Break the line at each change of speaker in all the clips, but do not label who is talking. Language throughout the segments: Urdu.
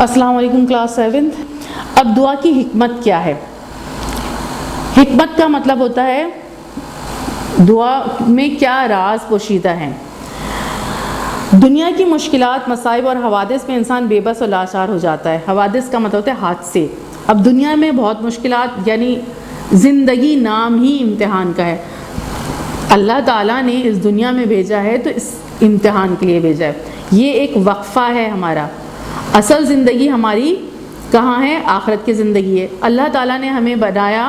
السلام علیکم کلاس 7۔ اب دعا کی حکمت کیا ہے؟ حکمت کا مطلب ہوتا ہے دعا میں کیا راز پوشیدہ ہیں۔ دنیا کی مشکلات، مصائب اور حوادث میں انسان بے بس اور لاچار ہو جاتا ہے۔ حوادث کا مطلب ہوتا ہے حادثے۔ اب دنیا میں بہت مشکلات، یعنی زندگی نام ہی امتحان کا ہے۔ اللہ تعالیٰ نے اس دنیا میں بھیجا ہے تو اس امتحان کے لیے بھیجا ہے۔ یہ ایک وقفہ ہے ہمارا۔ اصل زندگی ہماری کہاں ہے؟ آخرت کی زندگی ہے۔ اللہ تعالیٰ نے ہمیں بنایا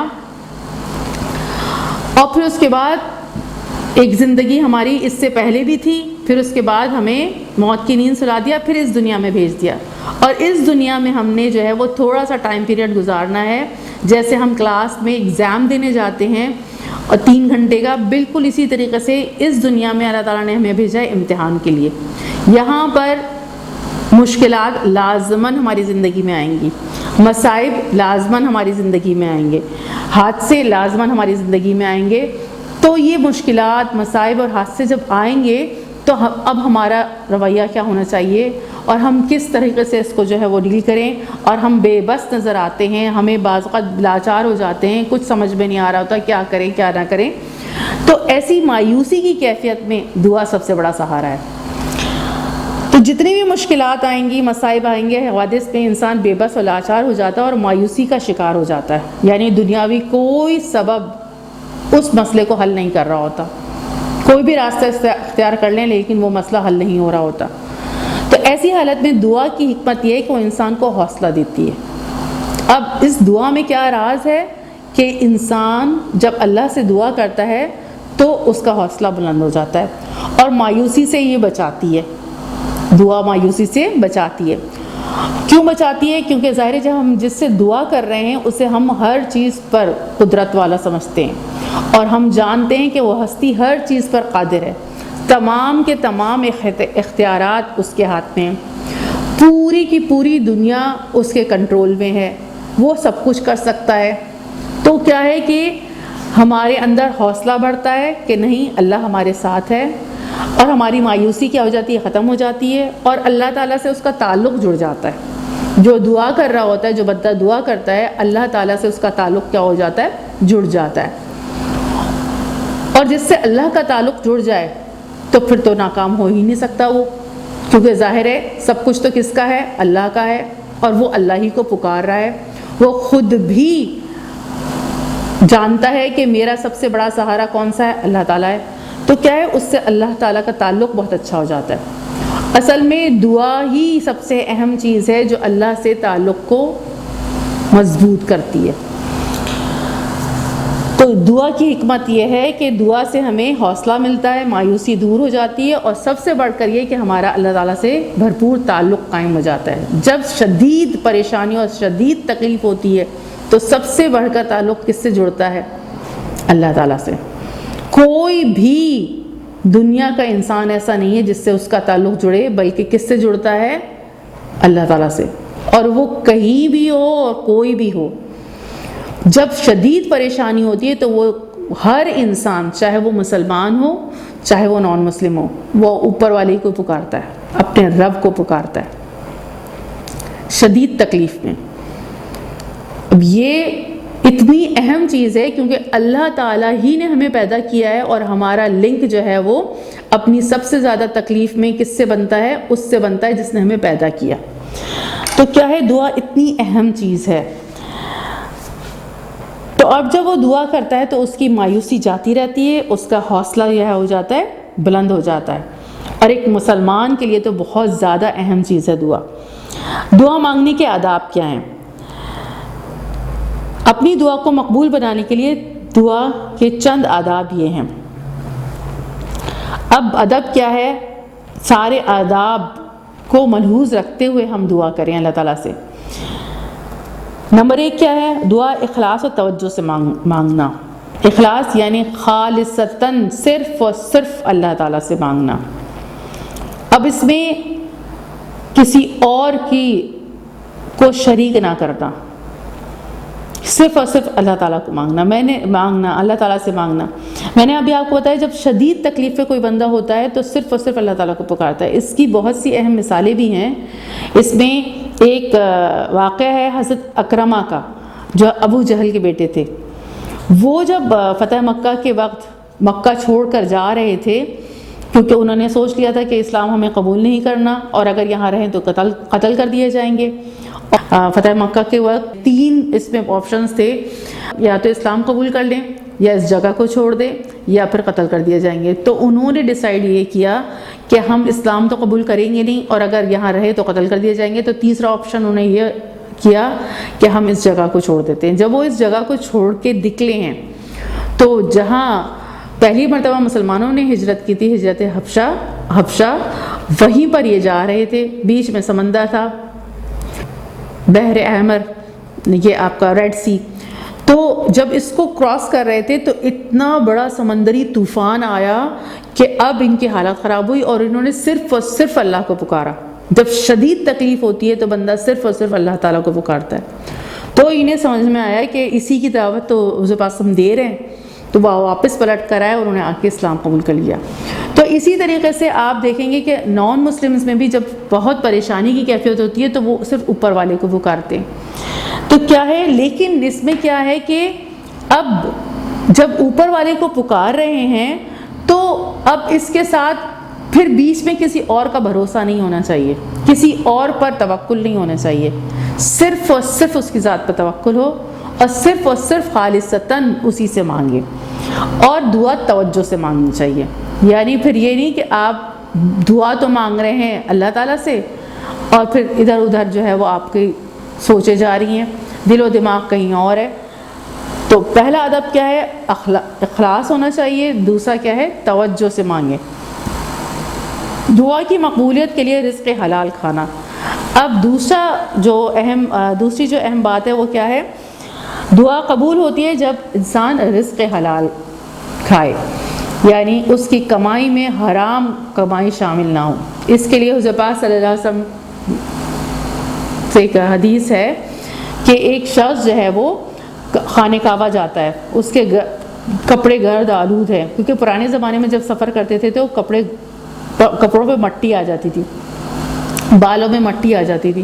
اور پھر اس کے بعد ایک زندگی ہماری اس سے پہلے بھی تھی، پھر اس کے بعد ہمیں موت کی نیند سلا دیا، پھر اس دنیا میں بھیج دیا۔ اور اس دنیا میں ہم نے جو ہے وہ تھوڑا سا ٹائم پیریڈ گزارنا ہے، جیسے ہم کلاس میں ایگزام دینے جاتے ہیں اور 3 گھنٹے کا، بالکل اسی طریقے سے اس دنیا میں اللہ تعالیٰ نے ہمیں بھیجا ہے امتحان کے لیے۔ یہاں پر مشکلات لازماً ہماری زندگی میں آئیں گی، مصائب لازماً ہماری زندگی میں آئیں گے، حادثے لازماً ہماری زندگی میں آئیں گے۔ تو یہ مشکلات، مصائب اور حادثے جب آئیں گے تو اب ہمارا رویہ کیا ہونا چاہیے اور ہم کس طریقے سے اس کو جو ہے وہ ڈیل کریں۔ اور ہم بے بس نظر آتے ہیں، ہمیں بعض اوقات لاچار ہو جاتے ہیں، کچھ سمجھ میں نہیں آ رہا ہوتا کیا کریں کیا نہ کریں۔ تو ایسی مایوسی کی کیفیت میں دعا سب سے بڑا سہارا ہے۔ تو جتنی بھی مشکلات آئیں گی، مصائب آئیں گے، حوادث میں انسان بے بس اور لاچار ہو جاتا ہے اور مایوسی کا شکار ہو جاتا ہے، یعنی دنیاوی کوئی سبب اس مسئلے کو حل نہیں کر رہا ہوتا۔ کوئی بھی راستہ اختیار کر لیں لیکن وہ مسئلہ حل نہیں ہو رہا ہوتا۔ تو ایسی حالت میں دعا کی حکمت یہ ہے کہ وہ انسان کو حوصلہ دیتی ہے۔ اب اس دعا میں کیا راز ہے کہ انسان جب اللہ سے دعا کرتا ہے تو اس کا حوصلہ بلند ہو جاتا ہے اور مایوسی سے یہ بچاتی ہے۔ دعا مایوسی سے بچاتی ہے۔ کیوں بچاتی ہے؟ کیونکہ ظاہر ہے جب ہم جس سے دعا کر رہے ہیں اسے ہم ہر چیز پر قدرت والا سمجھتے ہیں اور ہم جانتے ہیں کہ وہ ہستی ہر چیز پر قادر ہے، تمام کے تمام اختیارات اس کے ہاتھ میں ہیں، پوری کی پوری دنیا اس کے کنٹرول میں ہے، وہ سب کچھ کر سکتا ہے۔ تو کیا ہے کہ ہمارے اندر حوصلہ بڑھتا ہے کہ نہیں، اللہ ہمارے ساتھ ہے، اور ہماری مایوسی کیا ہو جاتی ہے؟ ختم ہو جاتی ہے، اور اللہ تعالیٰ سے اس کا تعلق جڑ جاتا ہے۔ جو دعا کر رہا ہوتا ہے، جو بندہ دعا کرتا ہے، اللہ تعالیٰ سے اس کا تعلق کیا ہو جاتا ہے؟ جڑ جاتا ہے۔ اور جس سے اللہ کا تعلق جڑ جائے تو پھر تو ناکام ہو ہی نہیں سکتا وہ، کیونکہ ظاہر ہے سب کچھ تو کس کا ہے؟ اللہ کا ہے، اور وہ اللہ ہی کو پکار رہا ہے۔ وہ خود بھی جانتا ہے کہ میرا سب سے بڑا سہارا کون سا ہے؟ اللہ تعالیٰ ہے۔ تو کیا ہے، اس سے اللہ تعالیٰ کا تعلق بہت اچھا ہو جاتا ہے۔ اصل میں دعا ہی سب سے اہم چیز ہے جو اللہ سے تعلق کو مضبوط کرتی ہے۔ تو دعا کی حکمت یہ ہے کہ دعا سے ہمیں حوصلہ ملتا ہے، مایوسی دور ہو جاتی ہے، اور سب سے بڑھ کر یہ کہ ہمارا اللہ تعالیٰ سے بھرپور تعلق قائم ہو جاتا ہے۔ جب شدید پریشانی اور شدید تکلیف ہوتی ہے تو سب سے بڑھ کر تعلق کس سے جڑتا ہے؟ اللہ تعالیٰ سے۔ کوئی بھی دنیا کا انسان ایسا نہیں ہے جس سے اس کا تعلق جڑے، بلکہ کس سے جڑتا ہے؟ اللہ تعالیٰ سے۔ اور وہ کہیں بھی ہو اور کوئی بھی ہو، جب شدید پریشانی ہوتی ہے تو وہ ہر انسان، چاہے وہ مسلمان ہو چاہے وہ نان مسلم ہو، وہ اوپر والے کو پکارتا ہے، اپنے رب کو پکارتا ہے شدید تکلیف میں۔ اب یہ اتنی اہم چیز ہے کیونکہ اللہ تعالیٰ ہی نے ہمیں پیدا کیا ہے، اور ہمارا لنک جو ہے وہ اپنی سب سے زیادہ تکلیف میں کس سے بنتا ہے؟ اس سے بنتا ہے جس نے ہمیں پیدا کیا۔ تو کیا ہے، دعا اتنی اہم چیز ہے۔ تو اب جب وہ دعا کرتا ہے تو اس کی مایوسی جاتی رہتی ہے، اس کا حوصلہ یہ ہو جاتا ہے، بلند ہو جاتا ہے۔ اور ایک مسلمان کے لیے تو بہت زیادہ اہم چیز ہے دعا۔ دعا مانگنے کے آداب کیا ہیں؟ اپنی دعا کو مقبول بنانے کے لیے دعا کے چند آداب یہ ہیں۔ اب ادب کیا ہے؟ سارے آداب کو ملحوظ رکھتے ہوئے ہم دعا کریں اللہ تعالیٰ سے۔ نمبر 1 کیا ہے؟ دعا اخلاص و توجہ سے مانگنا۔ اخلاص یعنی خالصتاً، صرف اور صرف اللہ تعالیٰ سے مانگنا۔ اب اس میں کسی اور کی کو شریک نہ کرنا، صرف اور صرف اللہ تعالیٰ کو مانگنا، اللہ تعالیٰ سے مانگنا۔ میں نے ابھی آپ کو بتایا جب شدید تکلیف پہ کوئی بندہ ہوتا ہے تو صرف اور صرف اللہ تعالیٰ کو پکارتا ہے۔ اس کی بہت سی اہم مثالیں بھی ہیں۔ اس میں ایک واقعہ ہے حضرت اکرمہ کا، جو ابو جہل کے بیٹے تھے. وہ جب فتح مکہ کے وقت مکہ چھوڑ کر جا رہے تھے، کیونکہ انہوں نے سوچ لیا تھا کہ اسلام ہمیں قبول نہیں کرنا اور اگر یہاں رہیں تو قتل کر دیے جائیں گے. فتح مکہ کے وقت 3 اس میں آپشنز تھے، یا تو اسلام قبول کر لیں، یا اس جگہ کو چھوڑ دیں، یا پھر قتل کر دیے جائیں گے. تو انہوں نے ڈیسائیڈ یہ کیا کہ ہم اسلام تو قبول کریں گے نہیں، اور اگر یہاں رہے تو قتل کر دیے جائیں گے. تو تیسرا آپشن انہوں نے یہ کیا کہ ہم اس جگہ کو چھوڑ دیتے ہیں. جب وہ اس جگہ کو چھوڑ کے نکلے ہیں تو جہاں پہلی مرتبہ مسلمانوں نے ہجرت کی تھی، ہجرت حبشہ، وہیں پر یہ جا رہے تھے. بیچ میں سمندر تھا، بحر احمر، یہ آپ کا ریڈ سی. تو جب اس کو کراس کر رہے تھے تو اتنا بڑا سمندری طوفان آیا کہ اب ان کی حالت خراب ہوئی، اور انہوں نے صرف اور صرف اللہ کو پکارا. جب شدید تکلیف ہوتی ہے تو بندہ صرف اور صرف اللہ تعالیٰ کو پکارتا ہے. تو انہیں سمجھ میں آیا کہ اسی کی دعوت تو اس کے پاس ہم دے رہے ہیں، تو وہ واپس پلٹ کر آئے اور انہوں نے آ کے اسلام قبول کر لیا. تو اسی طریقے سے آپ دیکھیں گے کہ نان مسلمز میں بھی جب بہت پریشانی کی کیفیت ہوتی ہے تو وہ صرف اوپر والے کو پکارتے ہیں. تو کیا ہے، لیکن اس میں کیا ہے کہ اب جب اوپر والے کو پکار رہے ہیں تو اب اس کے ساتھ پھر بیچ میں کسی اور کا بھروسہ نہیں ہونا چاہیے، کسی اور پر توکل نہیں ہونا چاہیے. صرف اور صرف اس کی ذات پر توکل ہو، اور صرف خالصتاً اسی سے مانگے، اور دعا توجہ سے مانگنی چاہیے. یعنی پھر یہ نہیں کہ آپ دعا تو مانگ رہے ہیں اللہ تعالیٰ سے اور پھر ادھر ادھر جو ہے وہ آپ کی سوچے جا رہی ہیں، دل و دماغ کہیں اور ہے. تو پہلا ادب کیا ہے، اخلاص ہونا چاہیے. دوسرا کیا ہے، توجہ سے مانگے. دعا کی مقبولیت کے لیے رزق حلال کھانا. اب دوسری جو اہم بات ہے وہ کیا ہے، دعا قبول ہوتی ہے جب انسان رزق حلال کھائے، یعنی اس کی کمائی میں حرام کمائی شامل نہ ہو. اس کے لیے حضور پاک صلی اللہ علیہ وسلم سے ایک حدیث ہے کہ ایک شخص جو ہے وہ خانہ کعبہ جاتا ہے، اس کے کپڑے گرد آلود ہیں، کیونکہ پرانے زمانے میں جب سفر کرتے تھے تو کپڑوں پہ مٹی آ جاتی تھی، بالوں میں مٹی آ جاتی تھی.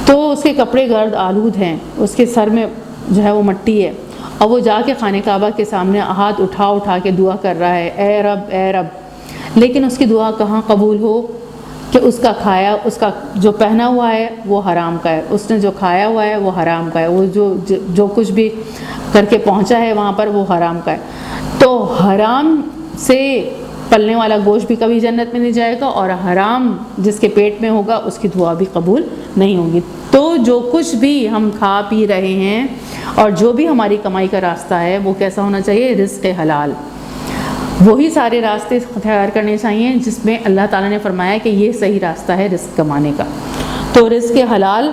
تو اس کے کپڑے گرد آلود ہیں، اس کے سر میں جو ہے وہ مٹی ہے، اور وہ جا کے خانہ کعبہ کے سامنے ہاتھ اٹھا کے دعا کر رہا ہے، اے رب اے رب. لیکن اس کی دعا کہاں قبول ہو کہ اس کا کھایا، اس کا جو پہنا ہوا ہے وہ حرام کا ہے، اس نے جو کھایا ہوا ہے وہ حرام کا ہے، وہ جو کچھ بھی کر کے پہنچا ہے وہاں پر وہ حرام کا ہے. تو حرام سے پلنے والا گوشت بھی کبھی جنت میں نہیں جائے گا، اور حرام جس کے پیٹ میں ہوگا اس کی دعا بھی قبول نہیں ہوگی. تو جو کچھ بھی ہم کھا پی رہے ہیں اور جو بھی ہماری کمائی کا راستہ ہے وہ کیسا ہونا چاہیے، رزق حلال. وہی سارے راستے اختیار کرنے چاہیے جس میں اللہ تعالیٰ نے فرمایا کہ یہ صحیح راستہ ہے رزق کمانے کا. تو رزق حلال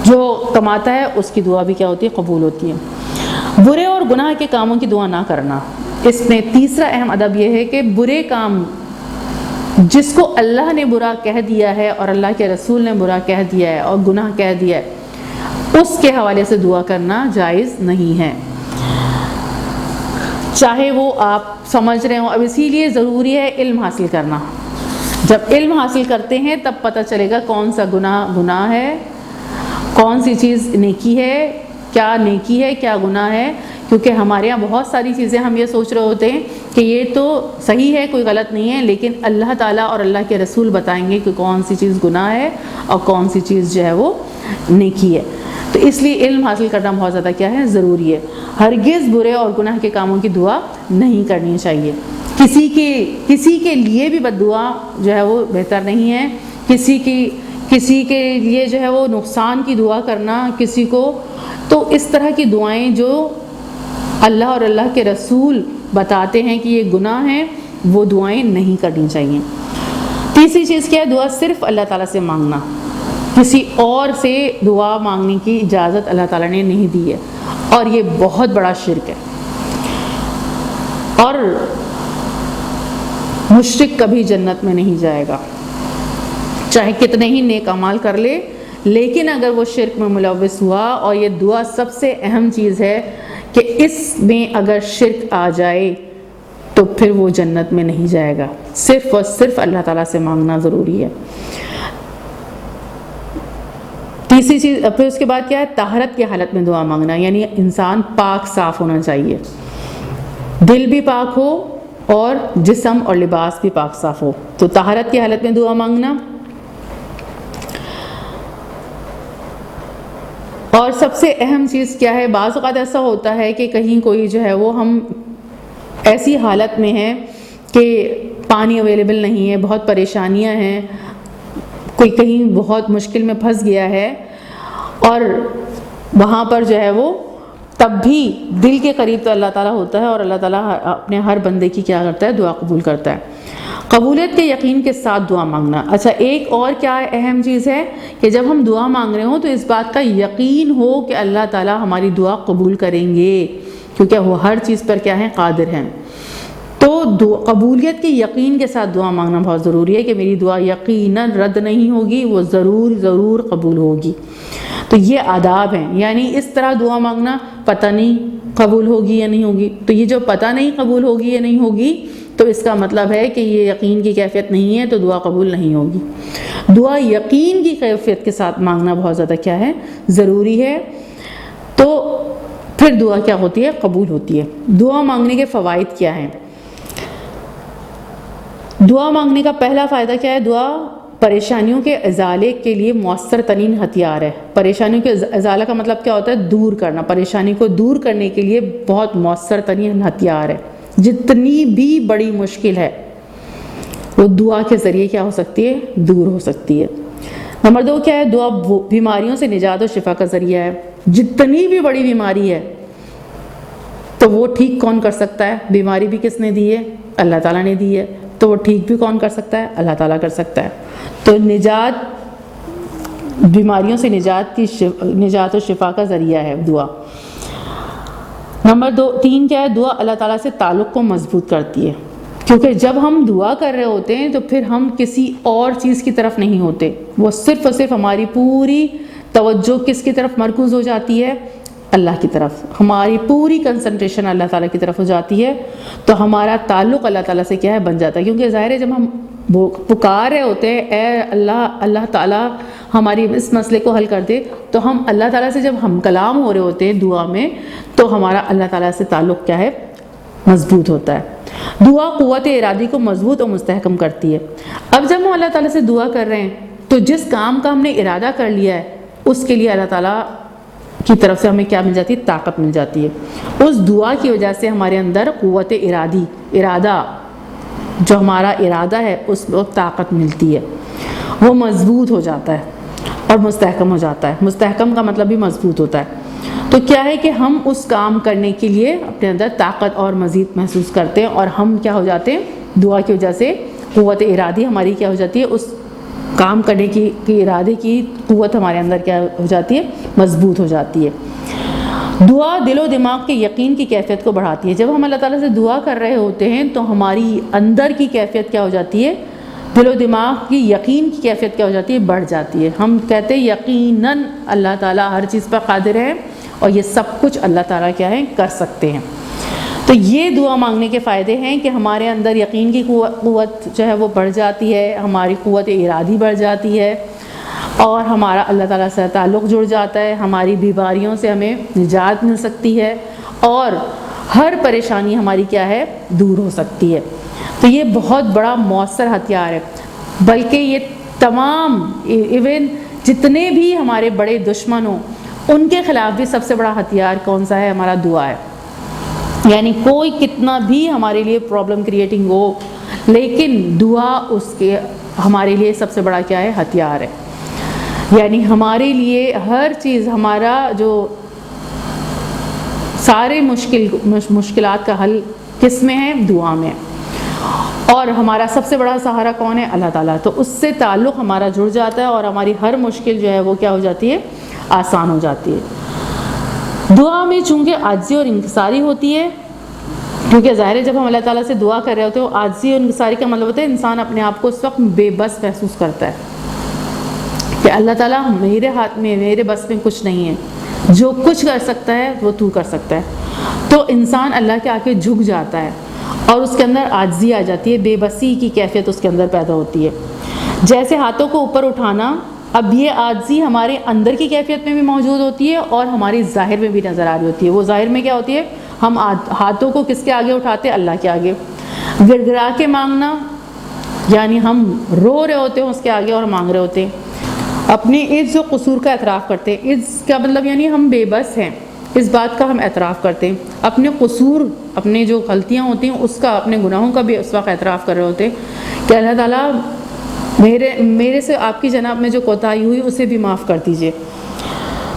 جو کماتا ہے اس کی دعا بھی کیا ہوتی ہے، قبول ہوتی ہے. برے اور گناہ کے کاموں کی دعا نہ کرنا. اس میں تیسرا اہم ادب یہ ہے کہ برے کام جس کو اللہ نے برا کہہ دیا ہے اور اللہ کے رسول نے برا کہہ دیا ہے اور گناہ کہہ دیا ہے، اس کے حوالے سے دعا کرنا جائز نہیں ہے، چاہے وہ آپ سمجھ رہے ہوں. اب اسی لیے ضروری ہے علم حاصل کرنا. جب علم حاصل کرتے ہیں تب پتہ چلے گا کون سا گناہ ہے، کون سی چیز نیکی ہے، کیا نیکی ہے کیا گناہ ہے. کیونکہ ہمارے یہاں بہت ساری چیزیں ہم یہ سوچ رہے ہوتے ہیں کہ یہ تو صحیح ہے، کوئی غلط نہیں ہے، لیکن اللہ تعالیٰ اور اللہ کے رسول بتائیں گے کہ کون سی چیز گناہ ہے اور کون سی چیز جو ہے وہ نیکی ہے. تو اس لیے علم حاصل کرنا بہت زیادہ کیا ہے، ضروری ہے. ہرگز برے اور گناہ کے کاموں کی دعا نہیں کرنی چاہیے. کسی کے لیے بھی بد دعا جو ہے وہ بہتر نہیں ہے. کسی کے لیے جو ہے وہ نقصان کی دعا کرنا کسی کو، تو اس طرح کی دعائیں جو اللہ اور اللہ کے رسول بتاتے ہیں کہ یہ گناہ ہیں، وہ دعائیں نہیں کرنی چاہیے. تیسری چیز کیا ہے، دعا صرف اللہ تعالیٰ سے مانگنا. کسی اور سے دعا مانگنے کی اجازت اللہ تعالیٰ نے نہیں دی ہے، اور یہ بہت بڑا شرک ہے. اور مشرک کبھی جنت میں نہیں جائے گا، چاہے کتنے ہی نیک اعمال کر لے، لیکن اگر وہ شرک میں ملوث ہوا. اور یہ دعا سب سے اہم چیز ہے کہ اس میں اگر شرک آ جائے تو پھر وہ جنت میں نہیں جائے گا. صرف اور صرف اللہ تعالیٰ سے مانگنا ضروری ہے. تیسری چیز پھر اس کے بعد کیا ہے، طہارت کی حالت میں دعا مانگنا، یعنی انسان پاک صاف ہونا چاہیے، دل بھی پاک ہو اور جسم اور لباس بھی پاک صاف ہو، تو طہارت کی حالت میں دعا مانگنا۔ اور سب سے اہم چیز کیا ہے، بعض اوقات ایسا ہوتا ہے کہ کہیں کوئی جو ہے وہ ہم ایسی حالت میں ہے کہ پانی اویلیبل نہیں ہے، بہت پریشانیاں ہیں، کوئی کہیں بہت مشکل میں پھنس گیا ہے، اور وہاں پر جو ہے وہ تب بھی دل کے قریب تو اللہ تعالیٰ ہوتا ہے، اور اللہ تعالیٰ اپنے ہر بندے کی کیا کرتا ہے، دعا قبول کرتا ہے۔ قبولیت کے یقین کے ساتھ دعا مانگنا۔ اچھا، ایک اور کیا اہم چیز ہے کہ جب ہم دعا مانگ رہے ہوں تو اس بات کا یقین ہو کہ اللہ تعالیٰ ہماری دعا قبول کریں گے، کیونکہ وہ ہر چیز پر کیا ہے، قادر ہیں۔ تو قبولیت کے یقین کے ساتھ دعا مانگنا بہت ضروری ہے کہ میری دعا یقیناً رد نہیں ہوگی، وہ ضرور قبول ہوگی۔ تو یہ آداب ہیں، یعنی اس طرح دعا مانگنا، پتہ نہیں قبول ہوگی یا نہیں ہوگی، تو یہ جو پتہ نہیں قبول ہوگی یا نہیں ہوگی تو اس کا مطلب ہے کہ یہ یقین کی کیفیت نہیں ہے، تو دعا قبول نہیں ہوگی۔ دعا یقین کی کیفیت کے ساتھ مانگنا بہت زیادہ کیا ہے، ضروری ہے، تو پھر دعا کیا ہوتی ہے، قبول ہوتی ہے۔ دعا مانگنے کے فوائد کیا ہیں؟ دعا مانگنے کا پہلا فائدہ کیا ہے، دعا پریشانیوں کے ازالے کے لیے مؤثر ترین ہتھیار ہے۔ پریشانیوں کے ازالہ کا مطلب کیا ہوتا ہے، دور کرنا، پریشانی کو دور کرنے کے لیے بہت مؤثر ترین ہتھیار ہے۔ جتنی بھی بڑی مشکل ہے وہ دعا کے ذریعے کیا ہو سکتی ہے، دور ہو سکتی ہے۔ نمبر 2 کیا ہے، دعا بیماریوں سے نجات و شفا کا ذریعہ ہے۔ جتنی بھی بڑی بیماری ہے تو وہ ٹھیک کون کر سکتا ہے، بیماری بھی کس نے دی ہے، اللہ تعالیٰ نے دی ہے، تو وہ ٹھیک بھی کون کر سکتا ہے، اللہ تعالیٰ کر سکتا ہے۔ تو بیماریوں سے نجات و شفا کا ذریعہ ہے دعا۔ نمبر 3 کیا ہے، دعا اللہ تعالیٰ سے تعلق کو مضبوط کرتی ہے، کیونکہ جب ہم دعا کر رہے ہوتے ہیں تو پھر ہم کسی اور چیز کی طرف نہیں ہوتے، وہ صرف اور صرف ہماری پوری توجہ کس کی طرف مرکوز ہو جاتی ہے، اللہ کی طرف، ہماری پوری کنسنٹریشن اللہ تعالیٰ کی طرف ہو جاتی ہے، تو ہمارا تعلق اللہ تعالیٰ سے کیا ہے، بن جاتا ہے۔ کیونکہ ظاہر ہے جب ہم پکار رہے ہوتے ہیں اے اللہ تعالیٰ ہماری اس مسئلے کو حل کر دے، تو ہم اللہ تعالیٰ سے جب ہم کلام ہو رہے ہوتے ہیں دعا میں، تو ہمارا اللہ تعالیٰ سے تعلق کیا ہے، مضبوط ہوتا ہے۔ دعا قوت ارادی کو مضبوط اور مستحکم کرتی ہے۔ اب جب ہم اللہ تعالیٰ سے دعا کر رہے ہیں تو جس کام کا ہم نے ارادہ کر لیا ہے اس کے لیے اللہ تعالیٰ کی طرف سے ہمیں کیا مل جاتی ہے، طاقت مل جاتی ہے۔ اس دعا کی وجہ سے ہمارے اندر قوت ارادہ جو ہمارا ارادہ ہے اس میں طاقت ملتی ہے، وہ مضبوط ہو جاتا ہے اور مستحکم ہو جاتا ہے۔ مستحکم کا مطلب بھی مضبوط ہوتا ہے۔ تو کیا ہے کہ ہم اس کام کرنے کے لیے اپنے اندر طاقت اور مزید محسوس کرتے ہیں، اور ہم کیا ہو جاتے ہیں، دعا کی وجہ سے قوت ارادی ہماری کیا ہو جاتی ہے، اس کام کرنے کی ارادے کی قوت ہمارے اندر کیا ہو جاتی ہے، مضبوط ہو جاتی ہے۔ دعا دل و دماغ کے یقین کی کیفیت کو بڑھاتی ہے۔ جب ہم اللہ تعالیٰ سے دعا کر رہے ہوتے ہیں تو ہماری اندر کی کیفیت کیا ہو جاتی ہے، دل و دماغ کی یقین کی کیفیت کیا ہو جاتی ہے، بڑھ جاتی ہے۔ ہم کہتے ہیں یقیناً اللہ تعالیٰ ہر چیز پر قادر ہے اور یہ سب کچھ اللہ تعالیٰ کیا ہے، کر سکتے ہیں۔ تو یہ دعا مانگنے کے فائدے ہیں کہ ہمارے اندر یقین کی قوت جو ہے وہ بڑھ جاتی ہے، ہماری قوت ارادی بڑھ جاتی ہے، اور ہمارا اللہ تعالیٰ سے تعلق جڑ جاتا ہے، ہماری بیماریوں سے ہمیں نجات مل سکتی ہے، اور ہر پریشانی ہماری کیا ہے، دور ہو سکتی ہے۔ تو یہ بہت بڑا مؤثر ہتھیار ہے، بلکہ یہ تمام ایون جتنے بھی ہمارے بڑے دشمن ہوں ان کے خلاف بھی سب سے بڑا ہتھیار کون سا ہے، ہمارا دعا ہے۔ یعنی کوئی کتنا بھی ہمارے لیے پرابلم کریٹنگ ہو، لیکن دعا اس کے ہمارے لیے سب سے بڑا کیا ہے، ہتھیار ہے۔ یعنی ہمارے لیے ہر چیز، ہمارا جو سارے مشکلات کا حل کس میں ہے، دعا میں، اور ہمارا سب سے بڑا سہارا کون ہے، اللہ تعالیٰ۔ تو اس سے تعلق ہمارا جڑ جاتا ہے اور ہماری ہر مشکل جو ہے وہ کیا ہو جاتی ہے، آسان ہو جاتی ہے۔ دعا میں چونکہ عاجزی اور انکساری ہوتی ہے، کیونکہ ظاہر ہے جب ہم اللہ تعالیٰ سے دعا کر رہے ہوتے ہیں، عاجزی اور انکساری کا مطلب ہوتا ہے انسان اپنے آپ کو اس وقت بے بس محسوس کرتا ہے کہ اللہ تعالیٰ میرے ہاتھ میں، میرے بس میں کچھ نہیں ہے، جو کچھ کر سکتا ہے وہ تو کر سکتا ہے۔ تو انسان اللہ کے آگے جھک جاتا ہے اور اس کے اندر عاجزی آ جاتی ہے، بے بسی کی کیفیت اس کے اندر پیدا ہوتی ہے۔ جیسے ہاتھوں کو اوپر اٹھانا اب یہ عاجزی ہمارے اندر کی کیفیت میں بھی موجود ہوتی ہے اور ہماری ظاہر میں بھی نظر آ رہی ہوتی ہے. وہ ظاہر میں کیا ہوتی ہے؟ ہم ہاتھوں کو کس کے آگے اٹھاتے ہیں؟ اللہ کے آگے. گڑ گڑا کے مانگنا یعنی ہم رو رہے ہوتے ہیں اس کے آگے اور مانگ رہے ہوتے ہیں. اپنے عجز و قصور کا اعتراف کرتے ہیں. عجز کا مطلب یعنی ہم بے بس ہیں، اس بات کا ہم اعتراف کرتے ہیں. اپنے قصور، اپنے جو غلطیاں ہوتی ہیں اس کا، اپنے گناہوں کا بھی اس وقت اعتراف کر رہے ہوتے ہیں کہ اللہ تعالیٰ میرے سے آپ کی جناب میں جو کوتاہی ہوئی اسے بھی معاف کر دیجئے.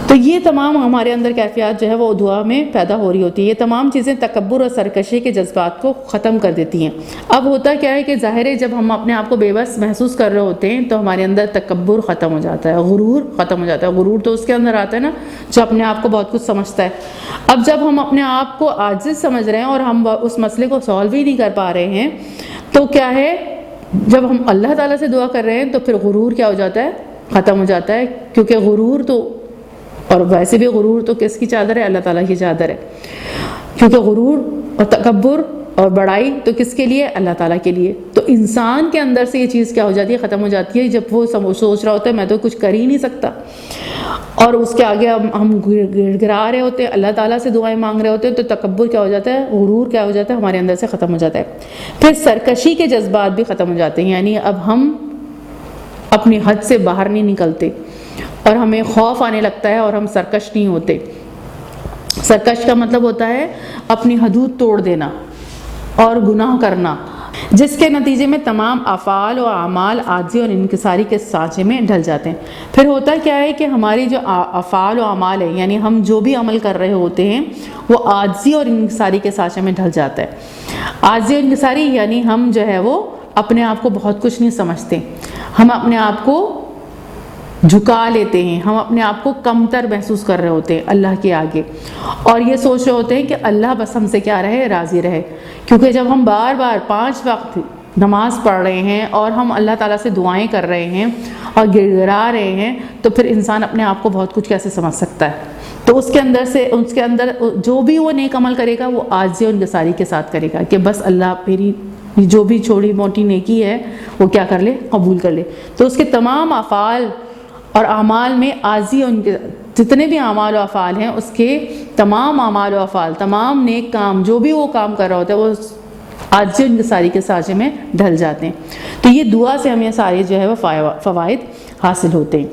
تو یہ تمام ہمارے اندر کیفیات جو ہے وہ دعا میں پیدا ہو رہی ہوتی ہے. یہ تمام چیزیں تکبر اور سرکشی کے جذبات کو ختم کر دیتی ہیں. اب ہوتا کیا ہے کہ ظاہر ہے جب ہم اپنے آپ کو بے بس محسوس کر رہے ہوتے ہیں تو ہمارے اندر تکبر ختم ہو جاتا ہے، غرور ختم ہو جاتا ہے. غرور تو اس کے اندر آتا ہے نا جو اپنے آپ کو بہت کچھ سمجھتا ہے. اب جب ہم اپنے آپ کو عاجز سمجھ رہے ہیں اور ہم اس مسئلے کو سالو ہی نہیں کر پا رہے ہیں تو کیا ہے، جب ہم اللہ تعالیٰ سے دعا کر رہے ہیں تو پھر غرور کیا ہو جاتا ہے؟ ختم ہو جاتا ہے. کیونکہ غرور تو، اور ویسے بھی غرور تو کس کی چادر ہے؟ اللہ تعالیٰ کی چادر ہے. کیونکہ غرور اور تکبر اور بڑائی تو کس کے لیے؟ اللہ تعالیٰ کے لیے. تو انسان کے اندر سے یہ چیز کیا ہو جاتی ہے؟ ختم ہو جاتی ہے. جب وہ سوچ رہا ہوتا ہے میں تو کچھ کر ہی نہیں سکتا اور اس کے آگے ہم گڑ گڑا رہے ہوتے ہیں، اللہ تعالیٰ سے دعائیں مانگ رہے ہوتے ہیں، تو تکبر کیا ہو جاتا ہے؟ غرور کیا ہو جاتا ہے؟ ہمارے اندر سے ختم ہو جاتا ہے. پھر سرکشی کے جذبات بھی ختم ہو جاتے ہیں. یعنی اب ہم اپنی حد سے باہر نہیں نکلتے اور ہمیں خوف آنے لگتا ہے اور ہم سرکش نہیں ہوتے. سرکش کا مطلب ہوتا ہے اپنی حدود توڑ دینا اور گناہ کرنا، جس کے نتیجے میں تمام افعال و اعمال عاجزی اور انکساری کے سانچے میں ڈھل جاتے ہیں. پھر ہوتا کیا ہے کہ ہماری جو افعال و اعمال ہے، یعنی ہم جو بھی عمل کر رہے ہوتے ہیں وہ عاجزی اور انکساری کے سانچے میں ڈھل جاتا ہے. عاجزی اور انکساری یعنی ہم جو ہے وہ اپنے آپ کو بہت کچھ نہیں سمجھتے، ہم اپنے آپ کو جھکا لیتے ہیں، ہم اپنے آپ کو کمتر محسوس کر رہے ہوتے ہیں اللہ کے آگے اور یہ سوچ رہے ہوتے ہیں کہ اللہ بس ہم سے کیا رہے؟ راضی رہے. کیونکہ جب ہم بار بار 5 وقت نماز پڑھ رہے ہیں اور ہم اللہ تعالیٰ سے دعائیں کر رہے ہیں اور گڑ گڑا رہے ہیں تو پھر انسان اپنے آپ کو بہت کچھ کیسے سمجھ سکتا ہے؟ تو اس کے اندر جو بھی وہ نیک عمل کرے گا وہ عاجزی اور انکساری کے ساتھ کرے گا کہ بس اللہ میری جو بھی چھوٹی موٹی نیکی ہے وہ کیا کر لے؟ قبول کر لے. تو اس کے تمام افعال اور اعمال میں عاجزی، ان کے جتنے بھی اعمال و افعال ہیں اس کے تمام اعمال و افعال، تمام نیک کام جو بھی وہ کام کر رہا ہوتا ہے وہ عاجزی و انکساری کے سانچے میں ڈھل جاتے ہیں. تو یہ دعا سے ہمیں سارے جو ہے وہ فوائد حاصل ہوتے ہیں.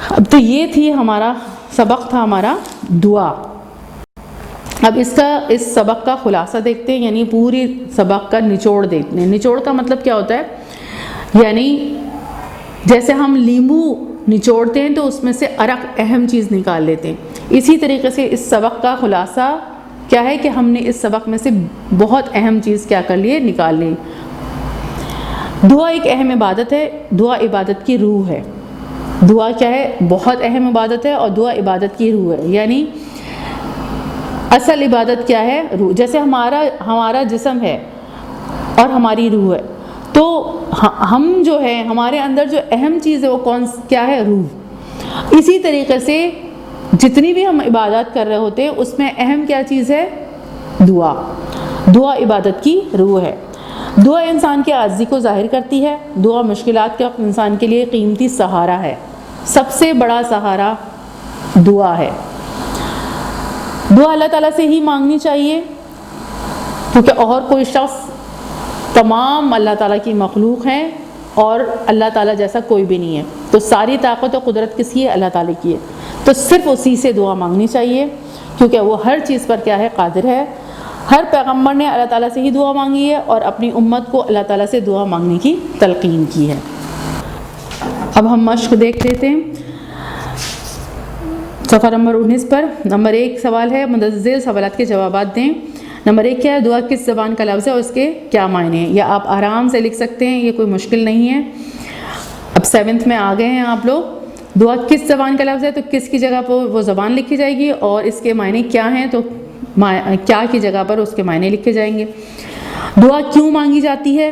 اب تو یہ تھی ہمارا سبق تھا ہمارا دعا. اب اس سبق کا خلاصہ دیکھتے ہیں، یعنی پوری سبق کا نچوڑ دیکھتے ہیں. نچوڑ کا مطلب کیا ہوتا ہے؟ یعنی جیسے ہم لیمو نچوڑتے ہیں تو اس میں سے عرق اہم چیز نکال لیتے ہیں، اسی طریقے سے اس سبق کا خلاصہ کیا ہے کہ ہم نے اس سبق میں سے بہت اہم چیز کیا کر لیے؟ نکال لی. دعا ایک اہم عبادت ہے، دعا عبادت کی روح ہے. دعا کیا ہے؟ بہت اہم عبادت ہے اور دعا عبادت کی روح ہے. یعنی اصل عبادت کیا ہے؟ روح. جیسے ہمارا جسم ہے اور ہماری روح ہے، تو ہم جو ہے ہمارے اندر جو اہم چیز ہے وہ کیا ہے؟ روح. اسی طریقے سے جتنی بھی ہم عبادات کر رہے ہوتے ہیں اس میں اہم کیا چیز ہے؟ دعا. دعا عبادت کی روح ہے. دعا انسان کی عاجزی کو ظاہر کرتی ہے. دعا مشکلات کے وقت انسان کے لیے قیمتی سہارا ہے. سب سے بڑا سہارا دعا ہے. دعا اللہ تعالیٰ سے ہی مانگنی چاہیے کیونکہ اور کوئی شخص، تمام اللہ تعالیٰ کی مخلوق ہیں اور اللہ تعالیٰ جیسا کوئی بھی نہیں ہے. تو ساری طاقت و قدرت کس کی ہے؟ اللہ تعالیٰ کی ہے. تو صرف اسی سے دعا مانگنی چاہیے کیونکہ وہ ہر چیز پر کیا ہے؟ قادر ہے. ہر پیغمبر نے اللہ تعالیٰ سے ہی دعا مانگی ہے اور اپنی امت کو اللہ تعالیٰ سے دعا مانگنے کی تلقین کی ہے. اب ہم مشق دیکھ لیتے ہیں صفحہ نمبر 19 پر. نمبر 1 سوال ہے، مندرجہ سوالات کے جوابات دیں. نمبر 1 کیا ہے؟ دعا کس زبان کا لفظ ہے اور اس کے کیا معنی ہیں؟ یا آپ آرام سے لکھ سکتے ہیں، یہ کوئی مشکل نہیں ہے. اب 7th میں آ گئے ہیں آپ لوگ. دعا کس زبان کا لفظ ہے تو کس کی جگہ پر وہ زبان لکھی جائے گی اور اس کے معنی کیا ہیں تو کیا کی جگہ پر اس کے معنی لکھے جائیں گے. دعا کیوں مانگی جاتی ہے؟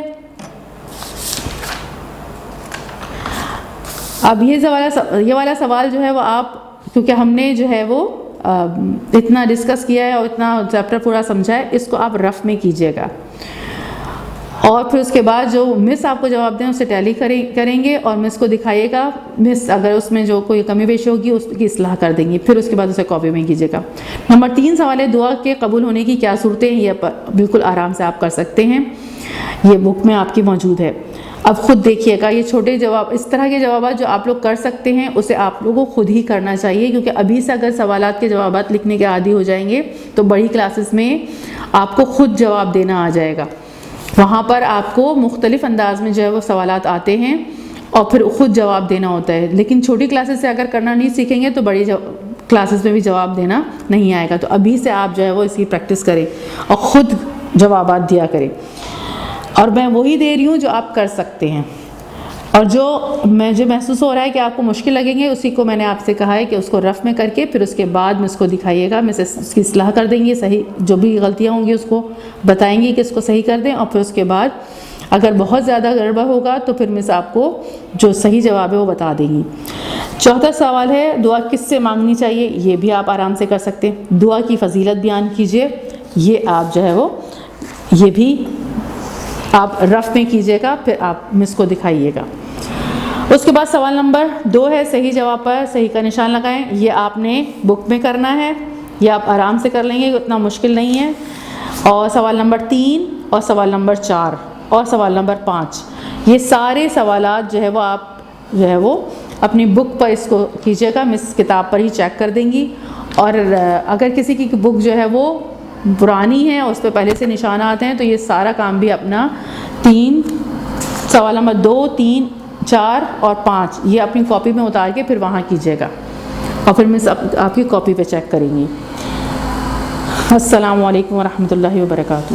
اب یہ والا سوال جو ہے وہ آپ، کیونکہ ہم نے جو ہے وہ اتنا ڈسکس کیا ہے اور اتنا چیپٹر پورا سمجھا ہے، اس کو آپ رف میں کیجیے گا. اور پھر اس کے بعد جو مس آپ کو جواب دیں اسے ٹیلی کریں گے اور مس کو دکھائیے گا، مس اگر اس میں جو کوئی کمی بیشی ہوگی اس کی اصلاح کر دیں گی، پھر اس کے بعد اسے کاپی میں کیجیے گا۔ نمبر 3 سوال ہے دعا کے قبول ہونے کی کیا صورتیں ہیں؟ یہ بالکل آرام سے آپ کر سکتے ہیں، یہ بک میں آپ کی موجود ہے۔ اب خود دیکھیے گا، یہ چھوٹے جواب، اس طرح کے جوابات جو آپ لوگ کر سکتے ہیں اسے آپ لوگوں کو خود ہی کرنا چاہیے، کیونکہ ابھی سے اگر سوالات کے جوابات لکھنے کے عادی ہو جائیں گے تو بڑی کلاسز میں آپ کو خود جواب دینا آ جائے گا، وہاں پر آپ کو مختلف انداز میں جو ہے وہ سوالات آتے ہیں اور پھر خود جواب دینا ہوتا ہے، لیکن چھوٹی کلاسز سے اگر کرنا نہیں سیکھیں گے تو بڑی کلاسز میں بھی جواب دینا نہیں آئے گا۔ تو ابھی سے آپ جو ہے وہ اس کی پریکٹس کریں اور خود جوابات دیا کریں، اور میں وہی دے رہی ہوں جو آپ کر سکتے ہیں، اور جو محسوس ہو رہا ہے کہ آپ کو مشکل لگیں گے اسی کو میں نے آپ سے کہا ہے کہ اس کو رف میں کر کے پھر اس کے بعد میں اس کو دکھائیے گا، میں اس کی اصلاح کر دیں گے، صحیح جو بھی غلطیاں ہوں گی اس کو بتائیں گی کہ اس کو صحیح کر دیں، اور پھر اس کے بعد اگر بہت زیادہ گڑبڑ ہوگا تو پھر مس آپ کو جو صحیح جواب ہے وہ بتا دیں گی۔ چوتھا سوال ہے دعا کس سے مانگنی چاہیے؟ یہ بھی آپ آرام سے کر سکتے ہیں۔ دعا کی فضیلت بیان کیجیے، یہ آپ جو ہے وہ یہ بھی آپ رف میں کیجیے گا، پھر آپ مس کو دکھائیے گا۔ اس کے بعد سوال نمبر 2 ہے صحیح جواب پر صحیح کا نشان لگائیں، یہ آپ نے بک میں کرنا ہے، یہ آپ آرام سے کر لیں گے، اتنا مشکل نہیں ہے۔ اور سوال نمبر 3 اور سوال نمبر 4 اور سوال نمبر 5، یہ سارے سوالات جو ہے وہ آپ جو ہے وہ اپنی بک پر اس کو کیجیے گا، مس کتاب پر ہی چیک کر دیں گی، اور اگر کسی کی بک جو ہے وہ پرانی ہے اور اس پہ پہلے سے نشانات ہیں تو یہ سارا کام بھی اپنا سوال نمبر 2، 3، 4 اور 5 یہ اپنی کاپی میں اتار کے پھر وہاں کیجیے گا، اور پھر مس آپ کی کاپی پہ چیک کریں گی۔ السلام علیکم ورحمۃ اللہ وبرکاتہ۔